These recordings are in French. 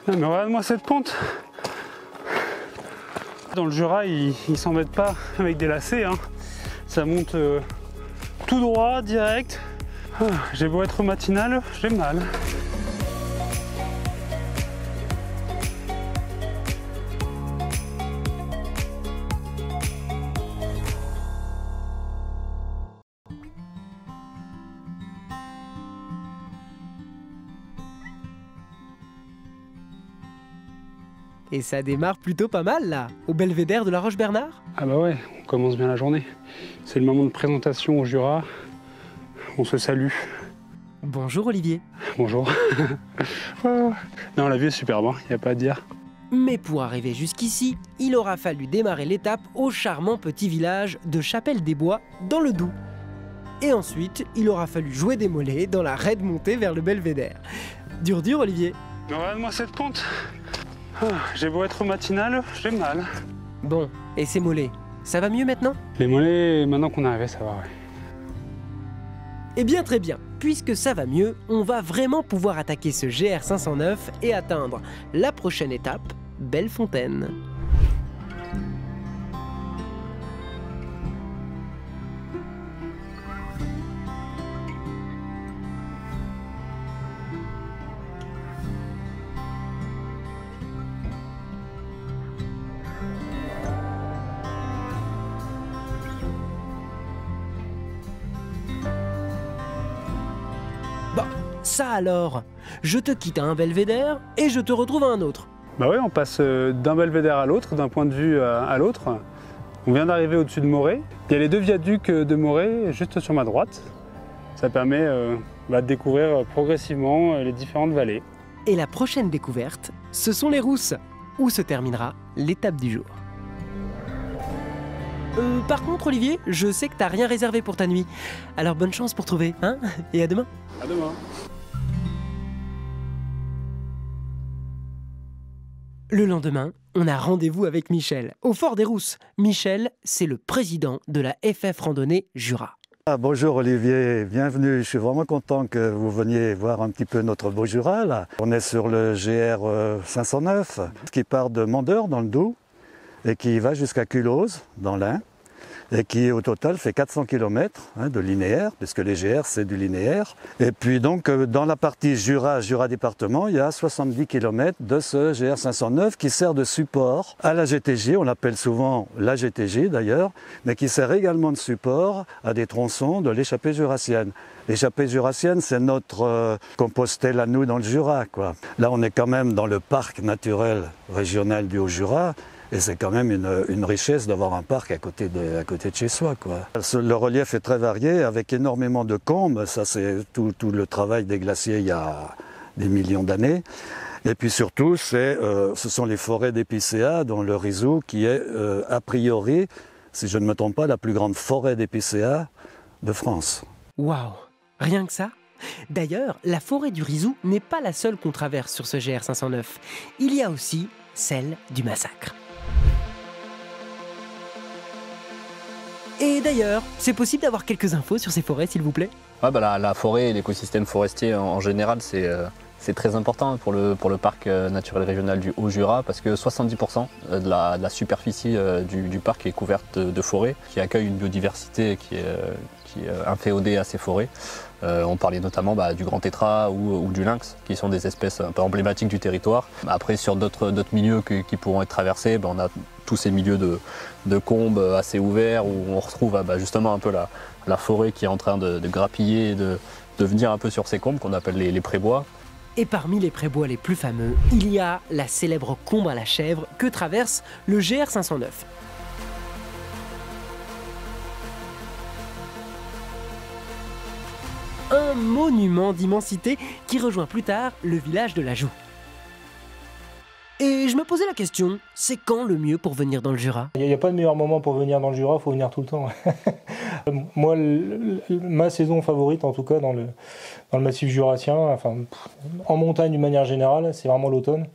Non mais regarde-moi cette pente. Dans le Jura, ils s'embêtent pas avec des lacets, hein. Ça monte tout droit, direct. Ah, j'ai beau être matinal, j'ai mal. Et ça démarre plutôt pas mal là, au belvédère de la Roche-Bernard. Ah bah ouais, on commence bien la journée. C'est le moment de présentation au Jura. On se salue. Bonjour Olivier. Bonjour. Non, la vue est superbe, il n'y a pas à dire. Mais pour arriver jusqu'ici, il aura fallu démarrer l'étape au charmant petit village de Chapelle-des-Bois dans le Doubs. Et ensuite, il aura fallu jouer des mollets dans la raide montée vers le belvédère. Dur Olivier. Mais regarde-moi cette pente. Ah, j'ai beau être matinal, j'ai mal. Bon, et ces mollets, ça va mieux maintenant? Les mollets, maintenant qu'on est arrivé, ça va, ouais. Eh bien très bien, puisque ça va mieux, on va vraiment pouvoir attaquer ce GR 509 et atteindre la prochaine étape, Bellefontaine. Ça alors, je te quitte à un belvédère et je te retrouve à un autre. Bah oui, on passe d'un belvédère à l'autre, d'un point de vue à l'autre. On vient d'arriver au-dessus de Morée. Il y a les deux viaducs de Morée juste sur ma droite. Ça permet de découvrir progressivement les différentes vallées. Et la prochaine découverte, ce sont les Rousses, où se terminera l'étape du jour. Par contre Olivier, je sais que t'as rien réservé pour ta nuit. Alors bonne chance pour trouver, hein? Et à demain. À demain. Le lendemain, on a rendez-vous avec Michel, au Fort des Rousses. Michel, c'est le président de la FF Randonnée Jura. Bonjour Olivier, bienvenue. Je suis vraiment content que vous veniez voir un petit peu notre beau Jura. Là. On est sur le GR 509 qui part de Mandeur dans le Doubs et qui va jusqu'à Culose dans l'Ain et qui au total fait 400 km de linéaire, puisque les GR c'est du linéaire. Et puis donc dans la partie Jura département, il y a 70 km de ce GR 509 qui sert de support à la GTJ, on l'appelle souvent la GTJ d'ailleurs, mais qui sert également de support à des tronçons de l'échappée jurassienne. L'échappée jurassienne, c'est notre Compostelle à nous dans le Jura, quoi. Là, on est quand même dans le parc naturel régional du Haut-Jura. Et c'est quand même une richesse d'avoir un parc à côté de chez soi, quoi. Le relief est très varié, avec énormément de combes. Ça, c'est tout le travail des glaciers il y a des millions d'années. Et puis surtout, ce sont les forêts d'épicéas, dont le Rizou, qui est a priori, si je ne me trompe pas, la plus grande forêt d'épicéas de France. Waouh, rien que ça? D'ailleurs, la forêt du Rizou n'est pas la seule qu'on traverse sur ce GR 509. Il y a aussi celle du Massacre. Et d'ailleurs, c'est possible d'avoir quelques infos sur ces forêts, s'il vous plaît? Ouais, la forêt et l'écosystème forestier en général, c'est très important pour le parc naturel régional du Haut-Jura, parce que 70% de la superficie du parc est couverte de forêts, qui accueille une biodiversité qui est inféodée à ces forêts. On parlait notamment du grand tétras ou du lynx, qui sont des espèces un peu emblématiques du territoire. Après, sur d'autres milieux qui pourront être traversés, on a tous ces milieux de combes assez ouverts, où on retrouve justement un peu la forêt qui est en train de grappiller et de venir un peu sur ces combes qu'on appelle les prébois. Et parmi les prébois les plus fameux, il y a la célèbre combe à la chèvre que traverse le GR 509. Un monument d'immensité qui rejoint plus tard le village de la Joux. Et je me posais la question, c'est quand le mieux pour venir dans le Jura? Il n'y a pas de meilleur moment pour venir dans le Jura, il faut venir tout le temps. Moi, ma saison favorite, en tout cas dans le massif jurassien, en montagne d'une manière générale, c'est vraiment l'automne.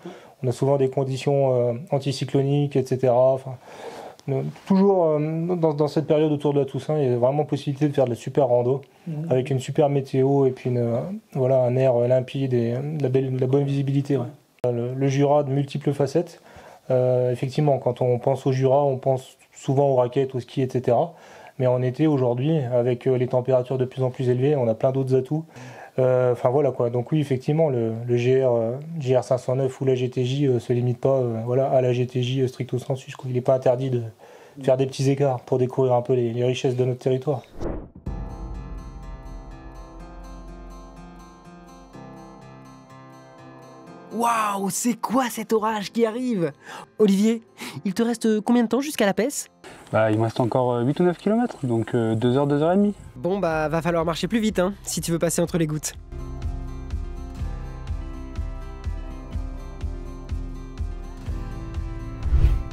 On a souvent des conditions anticycloniques, etc. Toujours dans cette période autour de la Toussaint, il y a vraiment possibilité de faire de la super rando, avec une super météo et puis un air limpide et de la bonne visibilité. Ouais. Le Jura de multiples facettes. Effectivement, quand on pense au Jura, on pense souvent aux raquettes, au ski, etc. Mais en été, aujourd'hui, avec les températures de plus en plus élevées, on a plein d'autres atouts. Enfin voilà quoi. Donc oui, effectivement, le GR 509 ou la GTJ se limite pas voilà, à la GTJ stricto sensu. Il n'est pas interdit de faire des petits écarts pour découvrir un peu les richesses de notre territoire. Waouh, c'est quoi cet orage qui arrive? Olivier, il te reste combien de temps jusqu'à la Pesse? Bah, il me reste encore 8 ou 9 km, donc 2 heures, 2 heures et demie. Bon bah, va falloir marcher plus vite, hein, si tu veux passer entre les gouttes.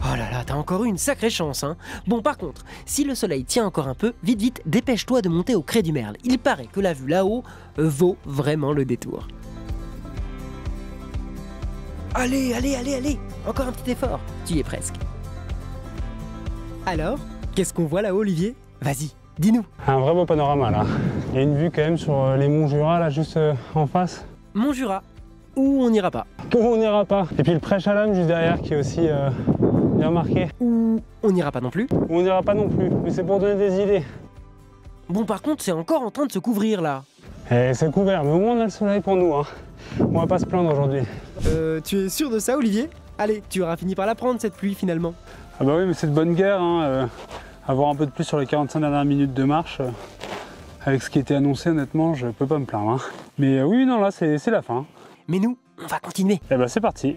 Oh là là, t'as encore eu une sacrée chance, hein. Bon, par contre, si le soleil tient encore un peu, vite vite, dépêche-toi de monter au Crêt du Merle. Il paraît que la vue là-haut vaut vraiment le détour. Allez, allez, allez, allez! Encore un petit effort, tu y es presque. Alors, qu'est-ce qu'on voit là-haut, Olivier? Vas-y, dis-nous. Un vrai beau panorama là. Il y a une vue quand même sur les monts Jura là, juste en face. Mont Jura, où on n'ira pas. Où on n'ira pas. Et puis le prêche à l'âme juste derrière qui est aussi bien marqué. Où on n'ira pas non plus. Où on n'ira pas non plus, mais c'est pour donner des idées. Bon, par contre, c'est encore en train de se couvrir là. Et c'est couvert, mais au moins on a le soleil pour nous, hein. On va pas se plaindre aujourd'hui. Tu es sûr de ça, Olivier? Allez, tu auras fini par la prendre cette pluie finalement. Ah bah oui, mais c'est de bonne guerre, hein. Avoir un peu de plus sur les 45 dernières minutes de marche, avec ce qui était annoncé, honnêtement, je peux pas me plaindre, hein. Mais oui, non, là, c'est la fin. Mais nous, on va continuer. Et bah c'est parti.